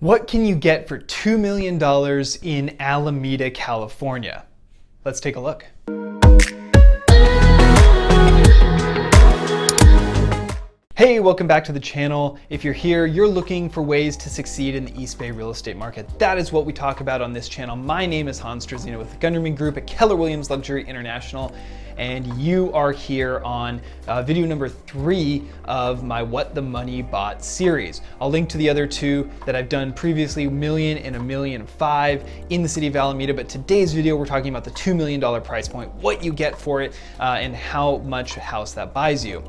What can you get for $2 million in Alameda, California? Let's take a look. Hey, welcome back to the channel. If you're here, you're looking for ways to succeed in the East Bay real estate market. That is what we talk about on this channel. My name is Struzyna with the Gunderman Group at Keller Luxury International, and you are here on video number 3 of my What the Money Bought series. I'll link to the other 2 that I've done previously, $1 million and $1.5 million in the city of Alameda, but today's video we're talking about the $2 million price point, what you get for it, and how much a house that buys you.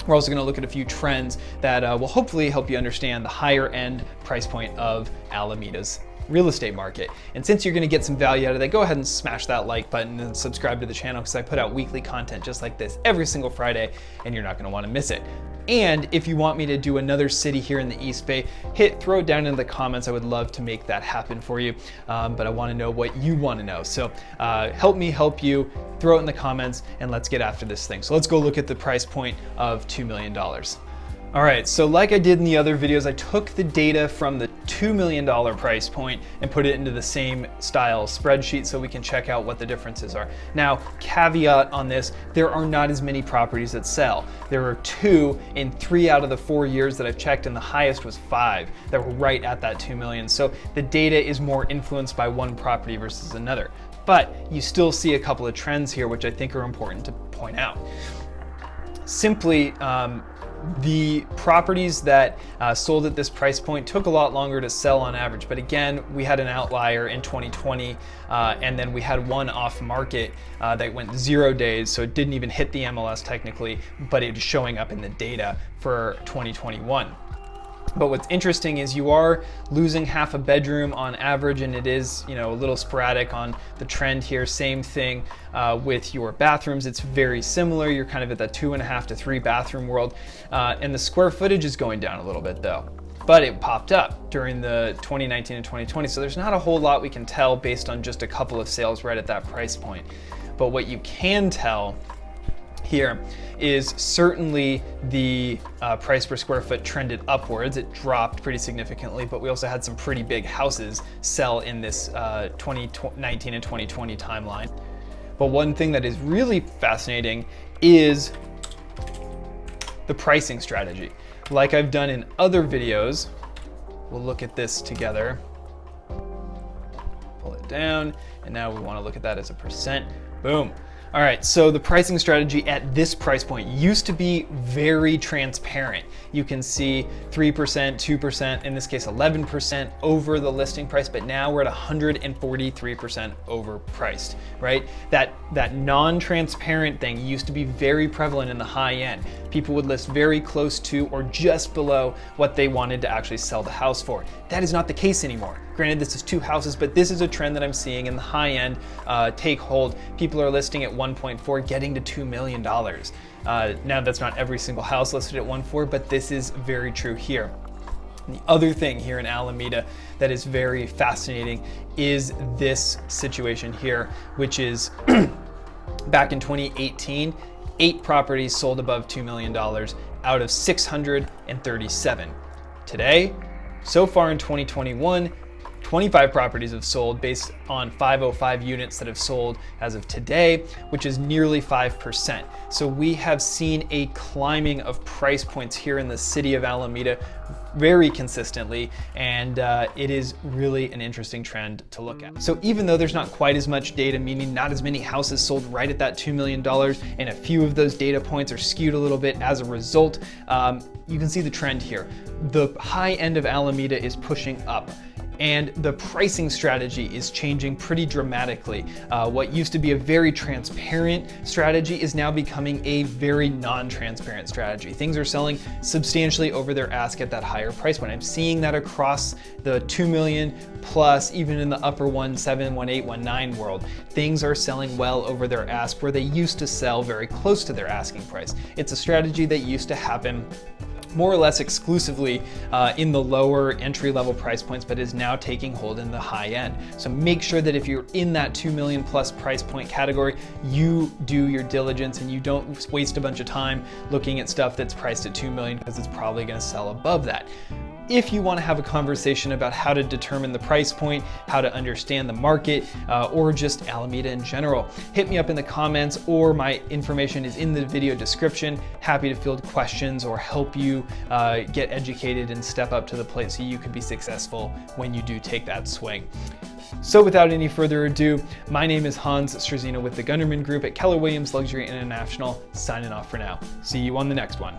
We're also going to look at a few trends that will hopefully help you understand the higher end price point of Alameda's real estate market. And since you're going to get some value out of that, go ahead and smash that like button and subscribe to the channel, because I put out weekly content just like this every single Friday, and you're not going to want to miss it. And if you want me to do another city here in the East Bay, throw it down in the comments. I would love to make that happen for you, but I want to know what you want to know. So help me help you. Throw it in the comments and let's get after this thing. So let's go look at the price point of $2 million. All right, so like I did in the other videos, I took the data from the $2 million price point and put it into the same style spreadsheet so we can check out what the differences are. Now, caveat on this, there are not as many properties that sell. There are 2 in 3 out of the 4 years that I've checked, and the highest was 5 that were right at that 2 million. So the data is more influenced by one property versus another. But you still see a couple of trends here, which I think are important to point out. Simply, the properties that sold at this price point took a lot longer to sell on average. But again, we had an outlier in 2020, and then we had one off market that went 0 days, so it didn't even hit the MLS technically, but it's showing up in the data for 2021. But what's interesting is you are losing half a bedroom on average, and it is, a little sporadic on the trend here. Same thing with your bathrooms. It's very similar. You're kind of at that 2.5 to 3 bathroom world, and the square footage is going down a little bit though. But it popped up during the 2019 and 2020, so there's not a whole lot we can tell based on just a couple of sales right at that price point. But what you can tell here is certainly the price per square foot trended upwards. It dropped pretty significantly, but we also had some pretty big houses sell in this 2019 and 2020 timeline. But one thing that is really fascinating is the pricing strategy. Like I've done in other videos, we'll look at this together. Pull it down, and now we want to look at that as a percent. Boom. All right, so the pricing strategy at this price point used to be very transparent. You can see 3%, 2%, in this case 11% over the listing price, but now we're at 143% overpriced, right? That non-transparent thing used to be very prevalent in the high end. People would list very close to or just below what they wanted to actually sell the house for. That is not the case anymore. Granted, this is 2 houses, but this is a trend that I'm seeing in the high end take hold. People are listing at 1.4, getting to $2 million. Now that's not every single house listed at 1.4, but this is very true here. And the other thing here in Alameda that is very fascinating is this situation here, which is back in 2018, 8 properties sold above $2 million out of 637. Today, so far in 2021, 25 properties have sold based on 505 units that have sold as of today, which is nearly 5%. So we have seen a climbing of price points here in the city of Alameda very consistently, and it is really an interesting trend to look at. So even though there's not quite as much data, meaning not as many houses sold right at that $2 million, and a few of those data points are skewed a little bit as a result, you can see the trend here. The high end of Alameda is pushing up, and the pricing strategy is changing pretty dramatically. What used to be a very transparent strategy is now becoming a very non-transparent strategy. Things are selling substantially over their ask at that higher price point. I'm seeing that across the 2 million plus, even in the upper 1.7, 1.8, 1.9 world. Things are selling well over their ask where they used to sell very close to their asking price. It's a strategy that used to happen more or less exclusively in the lower entry-level price points, but is now taking hold in the high end. So make sure that if you're in that 2 million plus price point category, you do your diligence and you don't waste a bunch of time looking at stuff that's priced at 2 million, because it's probably going to sell above that. If you want to have a conversation about how to determine the price point, how to understand the market, or just Alameda in general, hit me up in the comments, or my information is in the video description. Happy to field questions or help you get educated and step up to the plate so you can be successful when you do take that swing. So without any further ado, my name is Hans Struzyna with the Gunderman Group at Keller Williams Luxury International, signing off for now. See you on the next one.